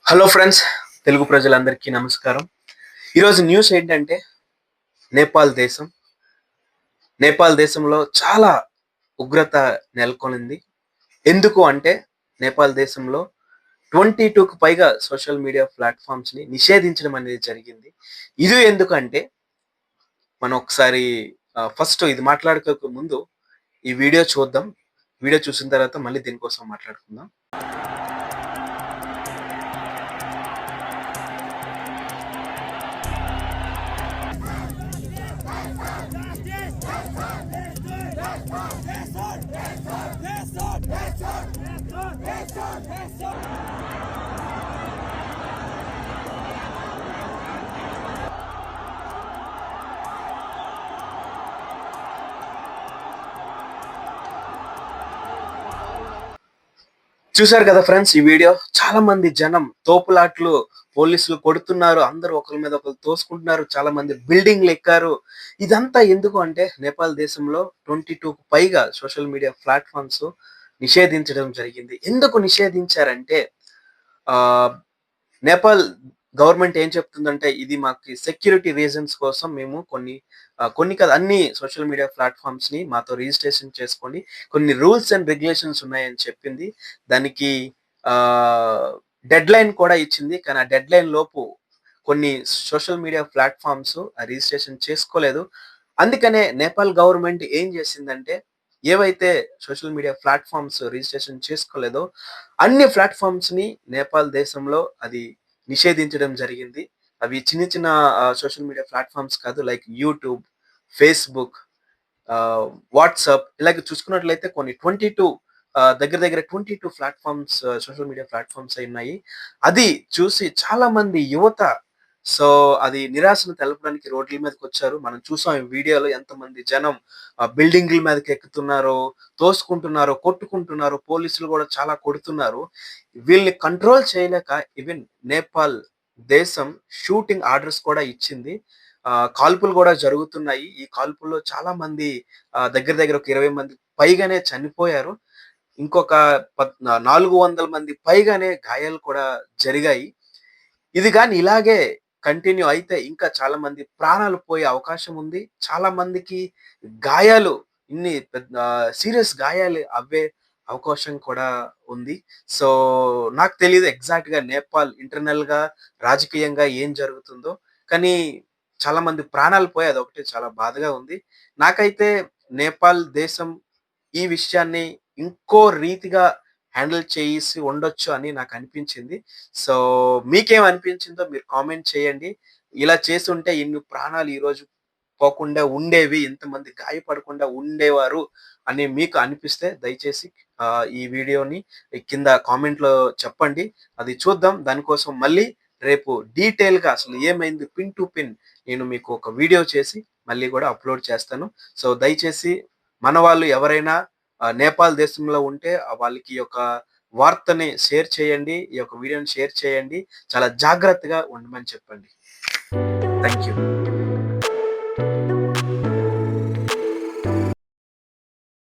Hello friends, Telugu ప్రజలందరికీ నమస్కారం. ఈరోజు న్యూస్ ఏంటంటే నేపాల్ దేశం. నేపాల్ దేశంలో చాలా ఉగ్రత నెలకొనింది. ఎందుకు అంటే నేపాల్ దేశంలో 22కు పైగా సోషల్ మీడియా ప్లాట్‌ఫార్మ్స్‌ని నిషేధించడం అనేది జరిగింది. ఇది ఎందుకంటే మనం ఒకసారి ఫస్ట్ ఇది మాట్లాడుకోక ముందు ఈ వీడియో చూద్దాం. వీడియో చూసిన తర్వాత మళ్ళీ దీనికోసం మాట్లాడుకుందాం. చూసారు కదా ఫ్రెండ్స్ ఈ వీడియో. చాలా మంది జనం తోపులాట్లు, పోలీసులు కొడుతున్నారు. అందరూ ఒకళ్ళ మీద ఒకళ్ళు తోసుకుంటున్నారు. చాలా మంది బిల్డింగ్‌లు ఎక్కారు. ఇదంతా ఎందుకు అంటే నేపాల్ దేశంలో 22కు పైగా సోషల్ మీడియా ప్లాట్‌ఫార్మ్స్ నిషేధించడం జరిగింది. ఎందుకు నిషేధించారంటే ఆహ్, నేపాల్ గవర్నమెంట్ ఏం చెప్తుందంటే ఇది మాకు సెక్యూరిటీ రీజన్స్ కోసం మేము కొన్ని కాదు అన్ని సోషల్ మీడియా ప్లాట్‌ఫార్మ్స్‌ని మాతో రిజిస్ట్రేషన్ చేసుకోండి. కొన్ని రూల్స్ అండ్ రెగ్యులేషన్స్ ఉన్నాయని చెప్పింది. దానికి ఆహ్, డెడ్‌లైన్ కూడా ఇచ్చింది. కానీ ఆ డెడ్‌లైన్ లోపు కొన్ని సోషల్ మీడియా ప్లాట్‌ఫార్మ్స్ రిజిస్ట్రేషన్ చేసుకోలేదు. అందుకనే నేపాల్ గవర్నమెంట్ ఏం చేసిందంటే ఏవైతే సోషల్ మీడియా ప్లాట్‌ఫార్మ్స్ రిజిస్ట్రేషన్ చేసుకోలేదో అన్ని ప్లాట్‌ఫార్మ్స్‌ని నేపాల్ దేశంలో అది నిషేధించడం జరిగింది. అవి చిన్న చిన్న సోషల్ మీడియా ప్లాట్‌ఫార్మ్స్ కాదు. లైక్ యూట్యూబ్, ఫేస్‌బుక్, ఆహ్, వాట్సాప్ ఇలాగ చూసుకున్నట్లయితే కొన్ని 22 దగ్గర దగ్గర 22 ప్లాట్‌ఫార్మ్స్ సోషల్ మీడియా ప్లాట్‌ఫార్మ్స్ ఉన్నాయి. అది చూసి చాలా మంది యువత సో, అది నిరాశను తెలపడానికి రోడ్ల మీదకొచ్చారు. మనం చూసాం ఈ వీడియోలో ఎంతమంది జనం బిల్డింగుల మీదకి ఎక్కుతున్నారో, తోసుకుంటున్నారో, కొట్టుకుంటున్నారో, పోలీసులు గూడా చాలా కొడుతున్నారు. వీళ్ళని కంట్రోల్ చేయలేక ఈవెన్ నేపాల్ దేశం షూటింగ్ ఆర్డర్స్ కూడా ఇచ్చింది. కాల్పులు గూడా జరుగుతున్నాయి. ఈ కాల్పుల్లో చాలా మంది దగ్గర దగ్గర ఒక 20 మంది పైగానే చనిపోయారు. ఇంకొక 400 మంది పైగానే గాయాలు కూడా జరిగాయి. ఇది గాని ఇలాగే కంటిన్యూ అయితే ఇంకా చాలా మంది ప్రాణాలు పోయే అవకాశం ఉంది. చాలా మందికి గాయాలు సీరియస్ గాయాలు అవ్వే అవకాశం కూడా ఉంది. సో, నాకు తెలీదు ఎగ్జాక్ట్‌గా నేపాల్ ఇంటర్నల్‌గా, రాజకీయంగా ఏం జరుగుతుందో. కానీ చాలా మంది ప్రాణాలు పోయాయి. అదొకటే చాలా బాధగా ఉంది. నాకైతే నేపాల్ దేశం ఈ విషయాన్ని ఇంకో రీతిగా హ్యాండిల్ చేసి ఉండొచ్చు అని నాకనిపించింది. సో, మీకేమనిపించిందో మీరు కామెంట్ చేయండి. ఇలా చేసుంటే ఇన్ని ప్రాణాలు ఈరోజు పోకుండా ఉండేవి. ఇంతమంది గాయపడకుండా ఉండేవారు అని మీకు అనిపిస్తే దయచేసి ఈ వీడియోని కింద కామెంట్‌లో చెప్పండి. అది చూద్దాం. దానికోసం మళ్ళీ రేపు డీటెయిల్‌గా అసలు ఏమైంది పిన్ టు పిన్ నేను మీకు ఒక వీడియో చేసి మళ్ళీ గూడా అప్‌లోడ్ చేస్తాను. సో, దయచేసి మన వాళ్ళు ఎవరైనా నేపాల్ దేశంలో ఉంటే వాళ్ళకి ఈ యొక్క వార్తని షేర్ చేయండి. ఈ యొక్క వీడియోని షేర్ చేయండి. చాలా జాగ్రత్తగా ఉండమని చెప్పండి. Thank you.